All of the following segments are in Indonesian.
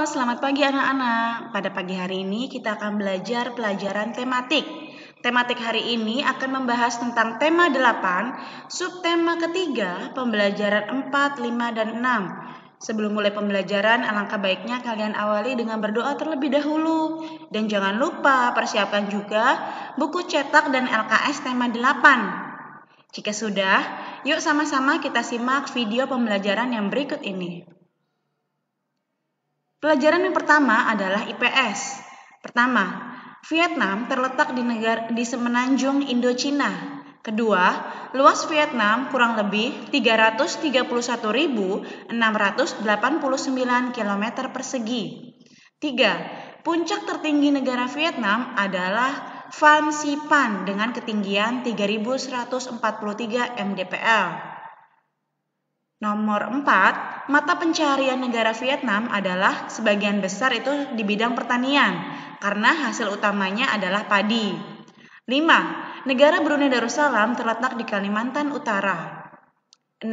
Selamat pagi anak-anak. Pada pagi hari ini kita akan belajar pelajaran tematik. Tematik hari ini akan membahas tentang tema 8, subtema ketiga, pembelajaran 4, 5, dan 6. Sebelum mulai pembelajaran, alangkah baiknya kalian awali dengan berdoa terlebih dahulu. Dan jangan lupa persiapkan juga buku cetak dan LKS tema 8. Jika sudah, yuk sama-sama kita simak video pembelajaran yang berikut ini. Pelajaran yang pertama adalah IPS. Pertama, Vietnam terletak di semenanjung Indochina. Kedua, luas Vietnam kurang lebih 331.689 km persegi. Tiga, puncak tertinggi negara Vietnam adalah Phan Xipang dengan ketinggian 3.143 mdpl. Nomor 4, mata pencaharian negara Vietnam adalah sebagian besar itu di bidang pertanian karena hasil utamanya adalah padi. 5, negara Brunei Darussalam terletak di Kalimantan Utara. 6,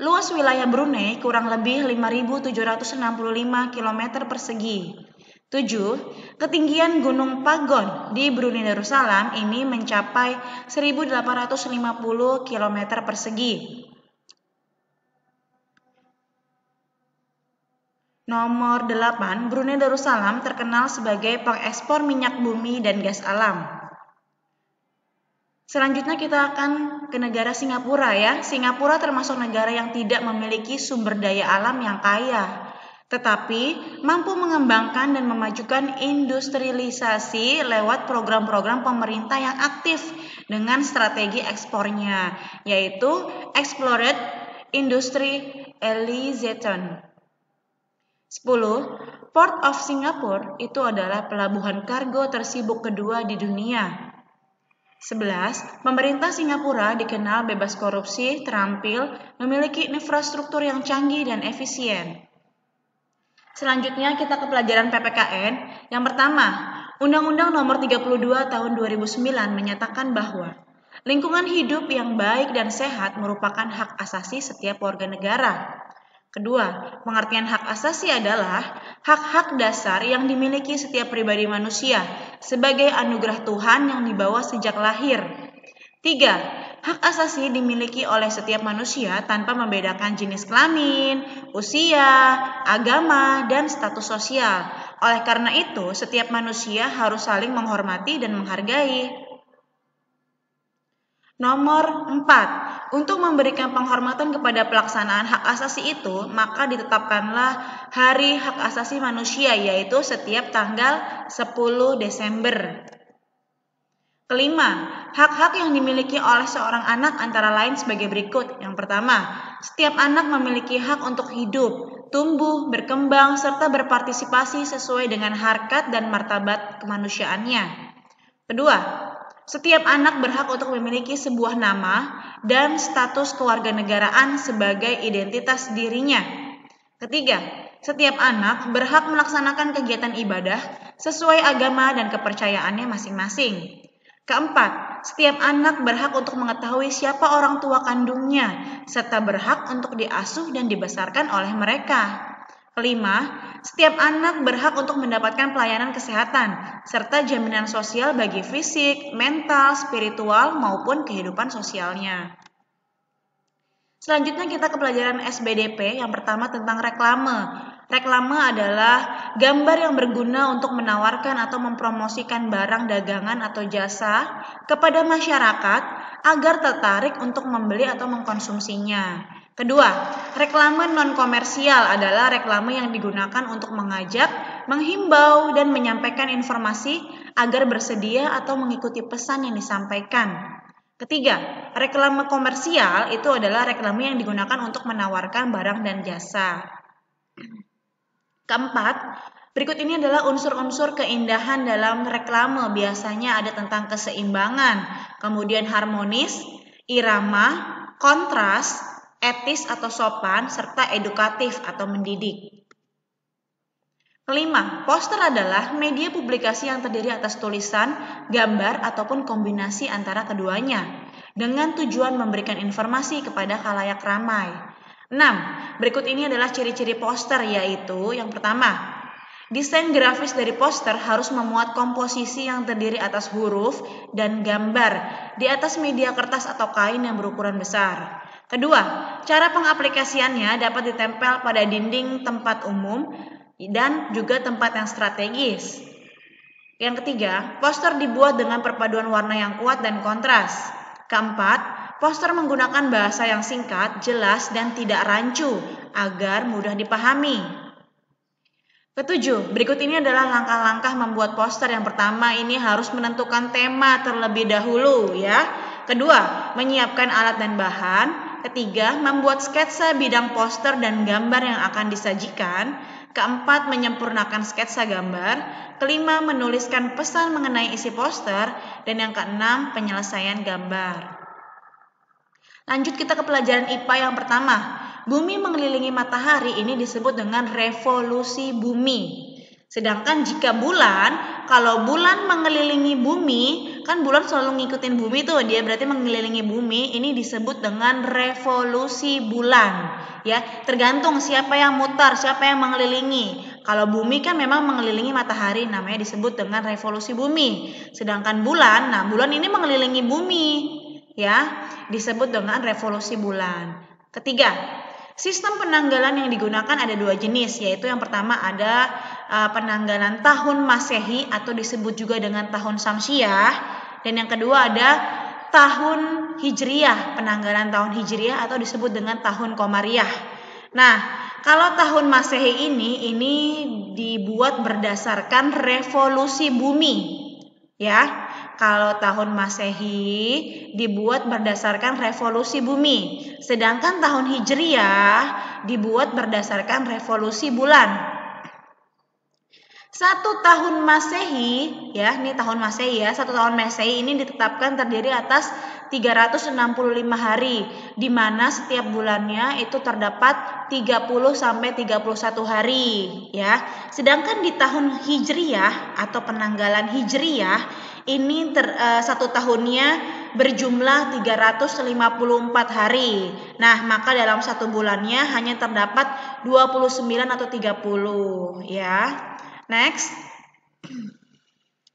luas wilayah Brunei kurang lebih 5.765 km persegi. 7, ketinggian Gunung Pagon di Brunei Darussalam ini mencapai 1.850 km persegi. Nomor 8, Brunei Darussalam terkenal sebagai pengekspor minyak bumi dan gas alam. Selanjutnya kita akan ke negara Singapura ya. Singapura termasuk negara yang tidak memiliki sumber daya alam yang kaya, tetapi mampu mengembangkan dan memajukan industrialisasi lewat program-program pemerintah yang aktif dengan strategi ekspornya, yaitu Explored Industrialization. 10. Port of Singapore itu adalah pelabuhan kargo tersibuk kedua di dunia. 11. Pemerintah Singapura dikenal bebas korupsi, terampil, memiliki infrastruktur yang canggih dan efisien. Selanjutnya kita ke pelajaran PPKN. Yang pertama, Undang-Undang Nomor 32 Tahun 2009 menyatakan bahwa lingkungan hidup yang baik dan sehat merupakan hak asasi setiap warga negara. Kedua, pengertian hak asasi adalah hak-hak dasar yang dimiliki setiap pribadi manusia sebagai anugerah Tuhan yang dibawa sejak lahir. 3. Hak asasi dimiliki oleh setiap manusia tanpa membedakan jenis kelamin, usia, agama, dan status sosial. Oleh karena itu, setiap manusia harus saling menghormati dan menghargai. Nomor 4. Untuk memberikan penghormatan kepada pelaksanaan hak asasi itu, maka ditetapkanlah Hari Hak Asasi Manusia, yaitu setiap tanggal 10 Desember. Kelima, hak-hak yang dimiliki oleh seorang anak antara lain sebagai berikut. Yang pertama, setiap anak memiliki hak untuk hidup, tumbuh, berkembang, serta berpartisipasi sesuai dengan harkat dan martabat kemanusiaannya. Kedua, setiap anak berhak untuk memiliki sebuah nama dan status kewarganegaraan sebagai identitas dirinya. Ketiga, setiap anak berhak melaksanakan kegiatan ibadah sesuai agama dan kepercayaannya masing-masing. Keempat, setiap anak berhak untuk mengetahui siapa orang tua kandungnya, serta berhak untuk diasuh dan dibesarkan oleh mereka. Kelima, setiap anak berhak untuk mendapatkan pelayanan kesehatan, serta jaminan sosial bagi fisik, mental, spiritual, maupun kehidupan sosialnya. Selanjutnya kita ke pelajaran SBDP, yang pertama tentang reklame. Reklame adalah gambar yang berguna untuk menawarkan atau mempromosikan barang dagangan atau jasa kepada masyarakat agar tertarik untuk membeli atau mengkonsumsinya. Kedua, reklame non-komersial adalah reklame yang digunakan untuk mengajak, menghimbau, dan menyampaikan informasi agar bersedia atau mengikuti pesan yang disampaikan. Ketiga, reklame komersial itu adalah reklame yang digunakan untuk menawarkan barang dan jasa. Keempat, berikut ini adalah unsur-unsur keindahan dalam reklame. Biasanya ada tentang keseimbangan, kemudian harmonis, irama, kontras, etis atau sopan, serta edukatif atau mendidik. Kelima, poster adalah media publikasi yang terdiri atas tulisan, gambar, ataupun kombinasi antara keduanya dengan tujuan memberikan informasi kepada khalayak ramai. 6. Berikut ini adalah ciri-ciri poster, yaitu yang pertama, desain grafis dari poster harus memuat komposisi yang terdiri atas huruf dan gambar di atas media kertas atau kain yang berukuran besar. Kedua, cara pengaplikasiannya dapat ditempel pada dinding tempat umum dan juga tempat yang strategis. Yang ketiga, poster dibuat dengan perpaduan warna yang kuat dan kontras. Keempat, poster menggunakan bahasa yang singkat, jelas, dan tidak rancu agar mudah dipahami. Ketujuh, berikut ini adalah langkah-langkah membuat poster. Yang pertama, ini harus menentukan tema terlebih dahulu ya. Kedua, menyiapkan alat dan bahan. Ketiga, membuat sketsa bidang poster dan gambar yang akan disajikan. Keempat, menyempurnakan sketsa gambar. Kelima, menuliskan pesan mengenai isi poster. Dan yang keenam, penyelesaian gambar. Lanjut kita ke pelajaran IPA yang pertama. Bumi mengelilingi matahari ini disebut dengan revolusi bumi. Sedangkan jika bulan, kalau bulan mengelilingi bumi, kan bulan selalu ngikutin bumi tuh, dia berarti mengelilingi bumi, ini disebut dengan revolusi bulan. Ya, tergantung siapa yang mutar, siapa yang mengelilingi. Kalau bumi kan memang mengelilingi matahari, namanya disebut dengan revolusi bumi. Sedangkan bulan, nah bulan ini mengelilingi bumi, ya, disebut dengan revolusi bulan. Ketiga, sistem penanggalan yang digunakan ada dua jenis, yaitu yang pertama ada penanggalan tahun Masehi atau disebut juga dengan tahun Syamsiah, dan yang kedua ada tahun Hijriyah, penanggalan tahun Hijriyah atau disebut dengan tahun Qamariyah. Nah, kalau tahun Masehi ini dibuat berdasarkan revolusi bumi, ya. Kalau tahun Masehi dibuat berdasarkan revolusi bumi, sedangkan tahun Hijriyah dibuat berdasarkan revolusi bulan. Satu tahun Masehi, ya, ini tahun Masehi ya. Satu tahun Masehi ini ditetapkan terdiri atas 365 hari, di mana setiap bulannya itu terdapat 30 sampai 31 hari, ya. Sedangkan di tahun Hijriyah atau penanggalan Hijriyah ini satu tahunnya berjumlah 354 hari. Nah, maka dalam satu bulannya hanya terdapat 29 atau 30, ya. Next.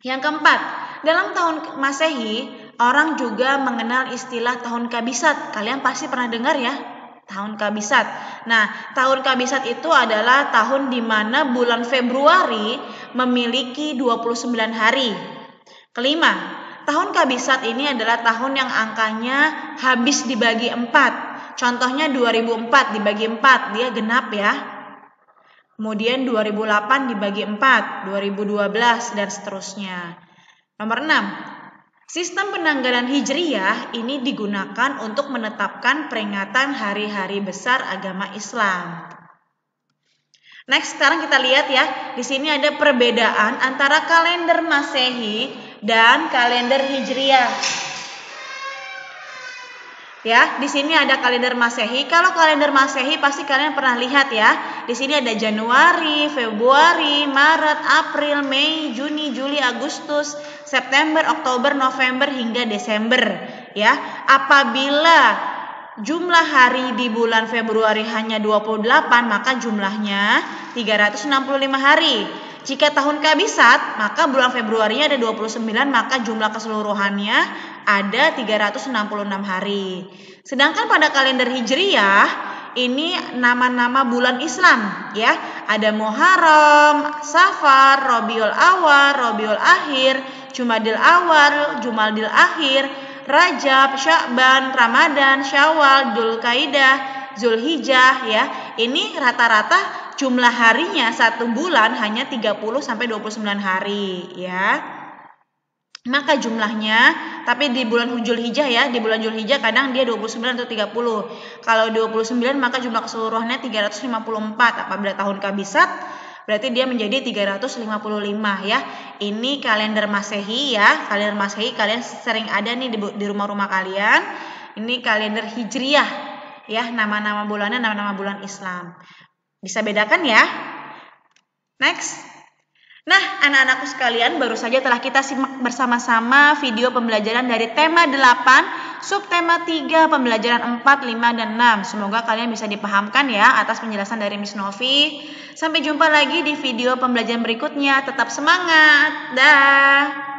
Yang keempat, dalam tahun Masehi, orang juga mengenal istilah tahun Kabisat. Kalian pasti pernah dengar ya, tahun Kabisat. Nah, tahun Kabisat itu adalah tahun di mana bulan Februari memiliki 29 hari. Kelima, tahun Kabisat ini adalah tahun yang angkanya habis dibagi 4. Contohnya 2004 dibagi 4, dia genap ya. Kemudian 2008 dibagi 4, 2012 dan seterusnya. Nomor 6. Sistem penanggalan Hijriyah ini digunakan untuk menetapkan peringatan hari-hari besar agama Islam. Next, sekarang kita lihat ya. Di sini ada perbedaan antara kalender Masehi dan kalender Hijriyah. Ya, di sini ada kalender Masehi. Kalau kalender Masehi pasti kalian pernah lihat ya. Di sini ada Januari, Februari, Maret, April, Mei, Juni, Juli, Agustus, September, Oktober, November hingga Desember, ya. Apabila jumlah hari di bulan Februari hanya 28, maka jumlahnya 365 hari. Jika tahun Kabisat, maka bulan Februarinya ada 29, maka jumlah keseluruhannya ada 366 hari. Sedangkan pada kalender Hijriyah, ini nama-nama bulan Islam, ya. Ada Muharram, Safar, Rabiul Awal, Rabiul Akhir, Jumadil Awal, Jumadil Akhir, Rajab, Sya'ban, Ramadan, Syawal, Dzulqa'dah, Zulhijjah, ya. Ini rata-rata jumlah harinya satu bulan hanya 30 sampai 29 hari, ya. Maka jumlahnya, tapi di bulan Zulhijjah ya, di bulan Zulhijjah kadang dia 29 atau 30. Kalau 29 maka jumlah keseluruhannya 354. Apabila tahun Kabisat berarti dia menjadi 355 ya. Ini kalender Masehi ya. Kalender Masehi kalian sering ada nih di rumah-rumah kalian. Ini kalender Hijriyah ya, nama-nama bulannya nama-nama bulan Islam. Bisa bedakan ya. Next. Nah, anak-anakku sekalian, baru saja telah kita simak bersama-sama video pembelajaran dari tema 8, subtema 3, pembelajaran 4, 5, dan 6. Semoga kalian bisa dipahamkan ya atas penjelasan dari Miss Novi. Sampai jumpa lagi di video pembelajaran berikutnya. Tetap semangat. Dah.